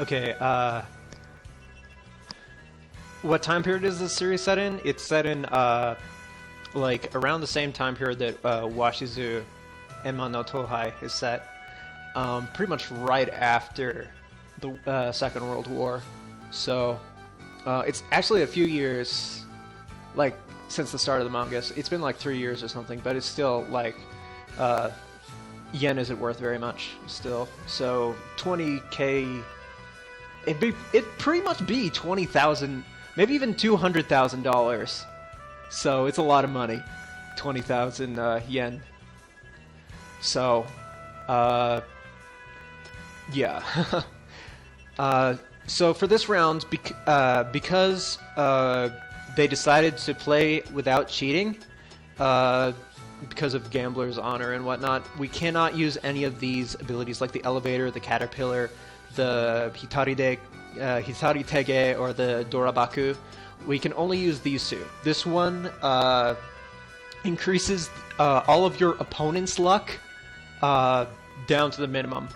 Okay, what time period is this series set in? It's set in, like, around the same time period that, Washizu Enma no Tohai is set. Pretty much right after the, Second World War. So, it's actually a few years, like, since the start of the manga. It's been like 3 years or something, but it's still, like, yen isn't worth very much, still. So, 20k... It'd pretty much be 20,000, maybe even $200,000. So it's a lot of money, 20,000 yen. So, yeah. So for this round, because they decided to play without cheating, because of gambler's honor and whatnot, we cannot use any of these abilities like the elevator, the caterpillar, the Hitaritege or the Dorabaku. We can only use these two. This one increases all of your opponent's luck down to the minimum.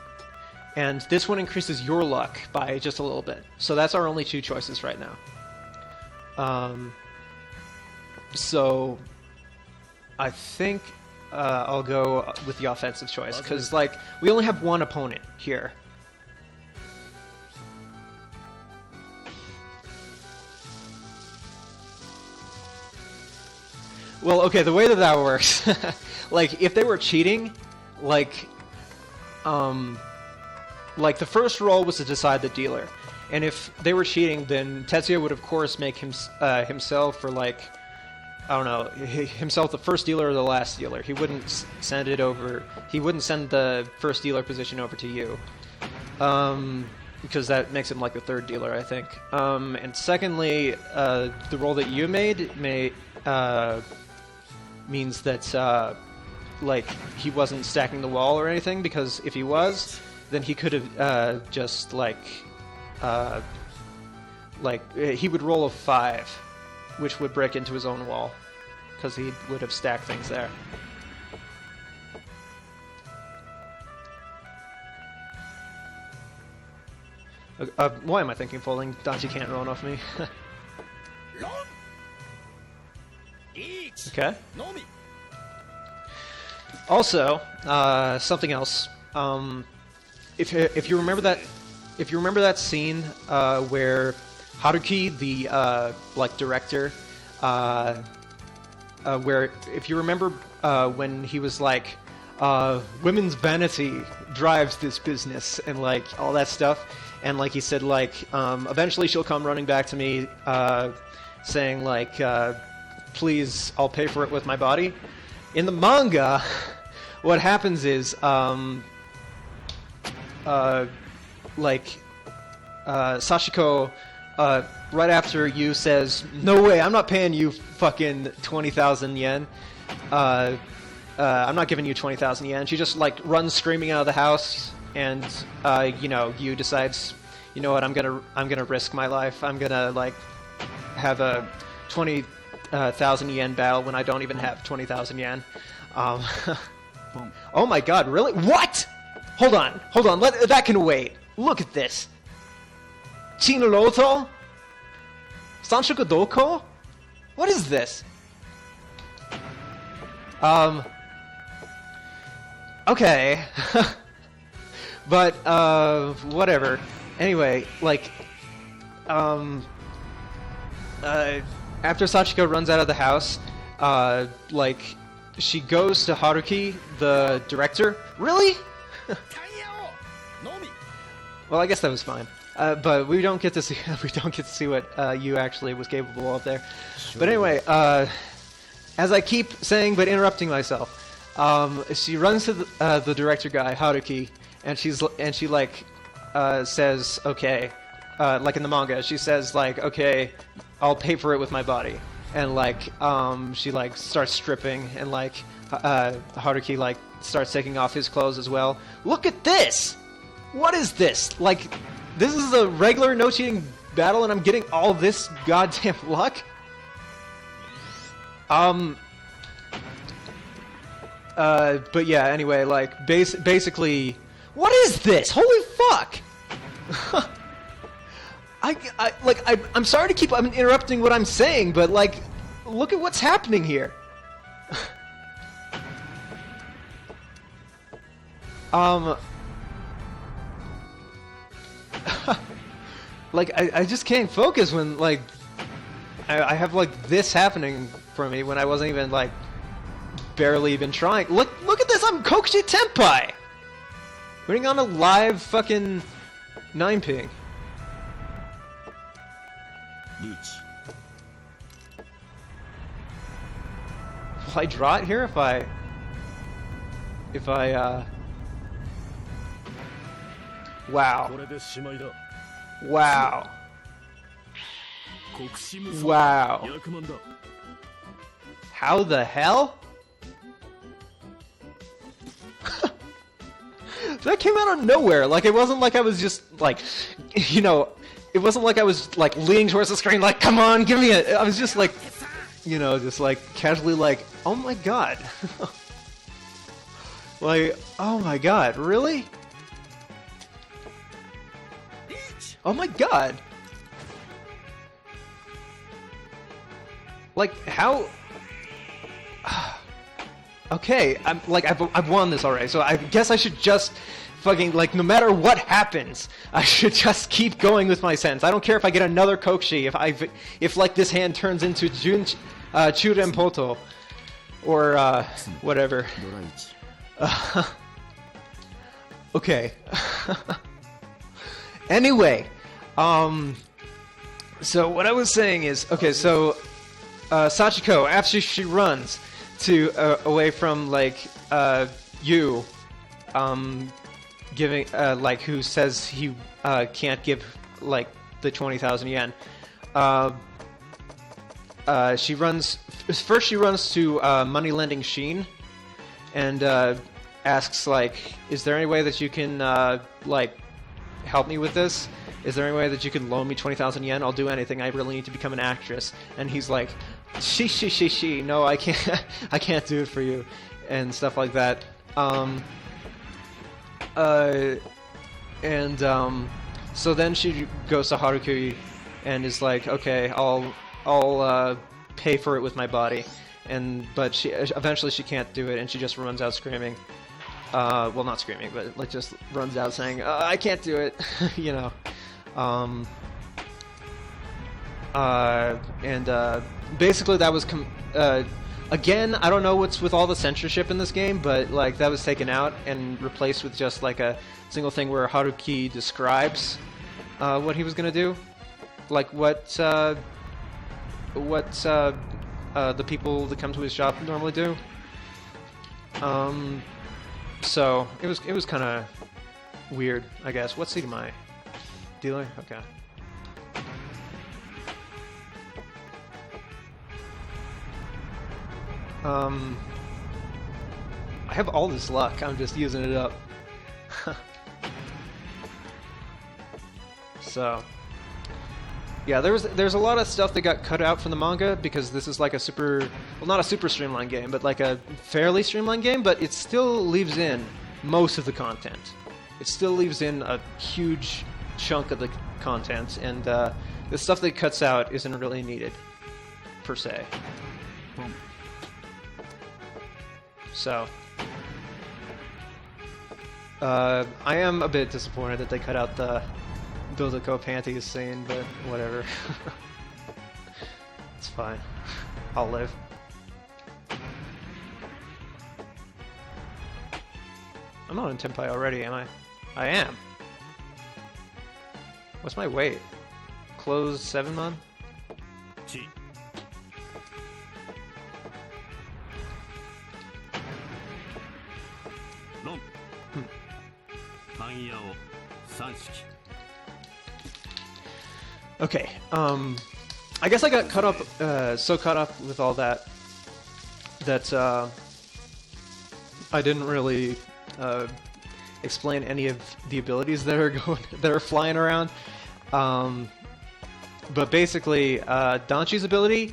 And this one increases your luck by just a little bit. So that's our only two choices right now. So I think I'll go with the offensive choice, because like we only have one opponent here. Well, okay, the way that works, like, if they were cheating, like the first roll was to decide the dealer. And if they were cheating, then Tetsuya would, of course, make himself, for, like, I don't know, himself the first dealer or the last dealer. He wouldn't send it over, he wouldn't send the first dealer position over to you. Because that makes him, like, the third dealer, I think. And secondly, the roll that you made means that, like, he wasn't stacking the wall or anything, because if he was, then he could have just, like, he would roll a 5, which would break into his own wall, because he would have stacked things there. Why am I thinking folding? Danchi can't run off me. Okay. Also, something else. If you remember that scene where Haruki, the like director, where if you remember when he was like, women's vanity drives this business and like all that stuff, and like he said like eventually she'll come running back to me saying like please, I'll pay for it with my body. In the manga, what happens is Sachiko, right after Yu says, no way, I'm not paying you fucking 20,000 yen. I'm not giving you 20,000 yen. She just, like, runs screaming out of the house, and, you know, Yu decides, you know what, I'm gonna risk my life. I'm gonna, like, have a 20,000 yen battle when I don't even have 20,000 yen. Oh my god, really? What? Hold on, that can wait. Look at this. Chinoloto? Sanshoku Doko? What is this? Okay. But, whatever. Anyway, like, after Sachiko runs out of the house, like, she goes to Haruki, the director. Really? Well, I guess that was fine. But we don't get to see what Yu actually was capable of there. But anyway, as I keep saying but interrupting myself, she runs to the director guy, Haruki, and she like says, okay, like in the manga, she says like, okay, I'll pay for it with my body, and like she like starts stripping, and like Haruki like starts taking off his clothes as well. Look at this! What is this? Like, this is a regular no cheating battle, and I'm getting all this goddamn luck? But yeah, anyway, like, basically, what is this? Holy fuck! I'm sorry to keep interrupting what I'm saying, but like, look at what's happening here. Like, I just can't focus when, like, I have, like, this happening for me when I wasn't even, like, barely even trying. Look at this! I'm Kokushi Tenpai! Putting on a live fucking 9-ping. Will I draw it here if I... Wow. Wow. Wow. How the hell? That came out of nowhere. Like, it wasn't like I was just, like, you know, it wasn't like I was, like, leaning towards the screen, like, come on, give me it. I was just, like, you know, just, like, casually, like, oh my god. Like, oh my god, really? Oh my god. Like, how... Okay, I've won this already, so I guess I should just fucking, like, no matter what happens, I should just keep going with my sentence. I don't care if I get another Kokushi, if like, this hand turns into Churen Poto, or, whatever. Okay. Anyway, so what I was saying is, okay, so, Sachiko, after she runs away from, like, Yu, giving, like, who says he, can't give, like, the 20,000 yen, she runs to, money-lending Sheen, and, asks, like, is there any way that you can, like, help me with this? Is there any way that you can loan me 20,000 yen? I'll do anything. I really need to become an actress. And he's like, she. No, I can't. I can't do it for you, and stuff like that. So then she goes to Haruki, and is like, okay, I'll pay for it with my body, but she eventually she can't do it, and she just runs out screaming. Well, not screaming, but like just runs out saying, I can't do it, you know. Basically that was, again, I don't know what's with all the censorship in this game, but like that was taken out and replaced with just like a single thing where Haruki describes what he was gonna do, like what the people that come to his shop normally do. So it was kind of weird, I guess. What seat am I? Dealer? Okay. I have all this luck. I'm just using it up. So, yeah, there's a lot of stuff that got cut out from the manga because this is like a not a super streamlined game, but like a fairly streamlined game, but it still leaves in most of the content. It still leaves in a huge chunk of the content, and the stuff that it cuts out isn't really needed, per se. So, I am a bit disappointed that they cut out the Dozako panties scene, but whatever. It's fine. I'll live. I'm not in Tenpai already, am I? I am. What's my weight? Close 7 month? Okay, I guess I got caught up, so caught up with all that I didn't really explain any of the abilities that are flying around. But basically, Danchi's ability.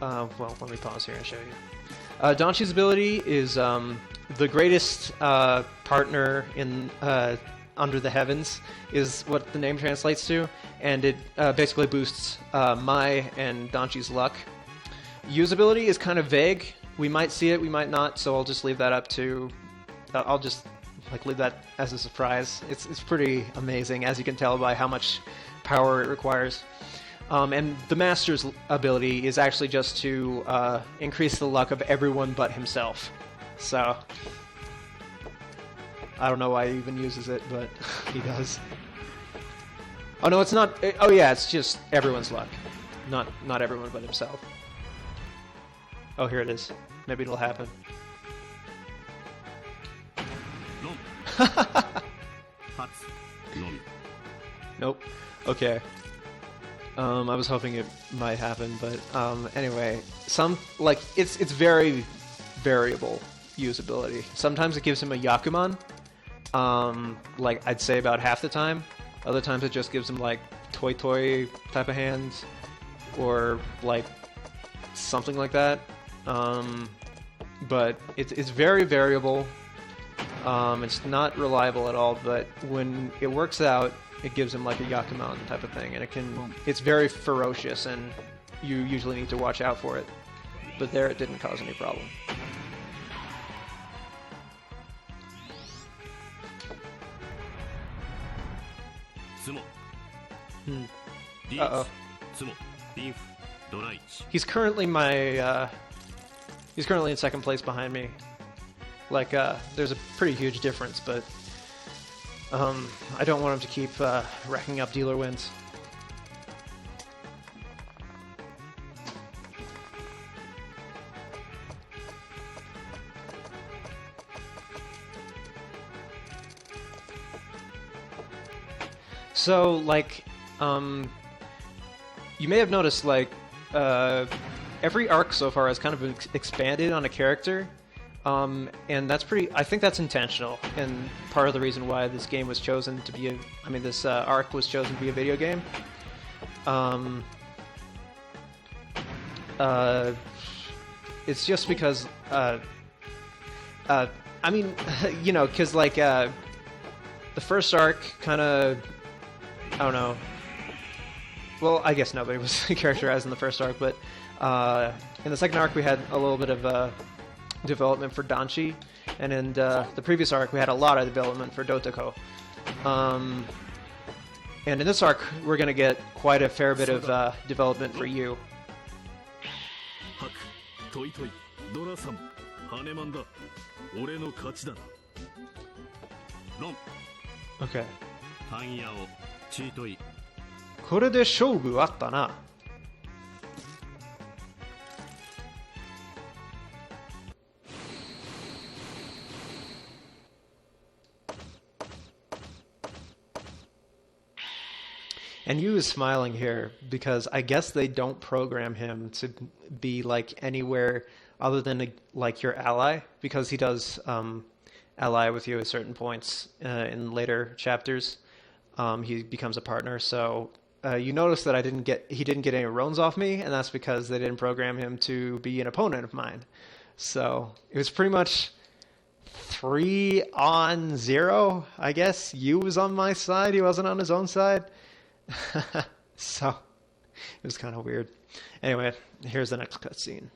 Well, let me pause here and show you. Danchi's ability is the greatest partner in under the heavens is what the name translates to, and it basically boosts Mai and Danchi's luck. Usability is kind of vague. We might see it, we might not, so I'll just leave that up to... I'll just leave that as a surprise. It's pretty amazing, as you can tell by how much power it requires. And the Master's ability is actually just to increase the luck of everyone but himself. So, I don't know why he even uses it, but he does. Oh no, it's not... Oh yeah, it's just everyone's luck. Not everyone but himself. Oh, here it is. Maybe it'll happen. Nope. Okay. I was hoping it might happen, but anyway, it's very variable usability. Sometimes it gives him a Yakuman, like I'd say about half the time. Other times it just gives him like toy type of hands, or like something like that. But it's very variable. It's not reliable at all, but when it works out, it gives him like a Yakuman type of thing, and it's very ferocious, and you usually need to watch out for it. But there, it didn't cause any problem. Uh-oh. He's currently he's currently in second place behind me. Like, there's a pretty huge difference, but I don't want him to keep racking up dealer wins. So, like, you may have noticed, like, every arc so far has kind of expanded on a character. And that's I think that's intentional, and part of the reason why this game was chosen to be this arc was chosen to be a video game. It's just because, you know, because, like, the first arc kind of, I don't know, well, I guess nobody was characterized in the first arc, but in the second arc we had a little bit of development for Danchi, and in the previous arc we had a lot of development for Dotoko. And in this arc we're going to get quite a fair bit of development for Yuu. Okay. これで勝負あったな。And Yuu is smiling here because I guess they don't program him to be like anywhere other than like your ally, because he does ally with you at certain points in later chapters. He becomes a partner, so you notice that he didn't get any runs off me, and that's because they didn't program him to be an opponent of mine. So it was pretty much 3-on-0, I guess. Yuu was on my side, he wasn't on his own side. So it was kind of weird. Anyway, here's the next cutscene.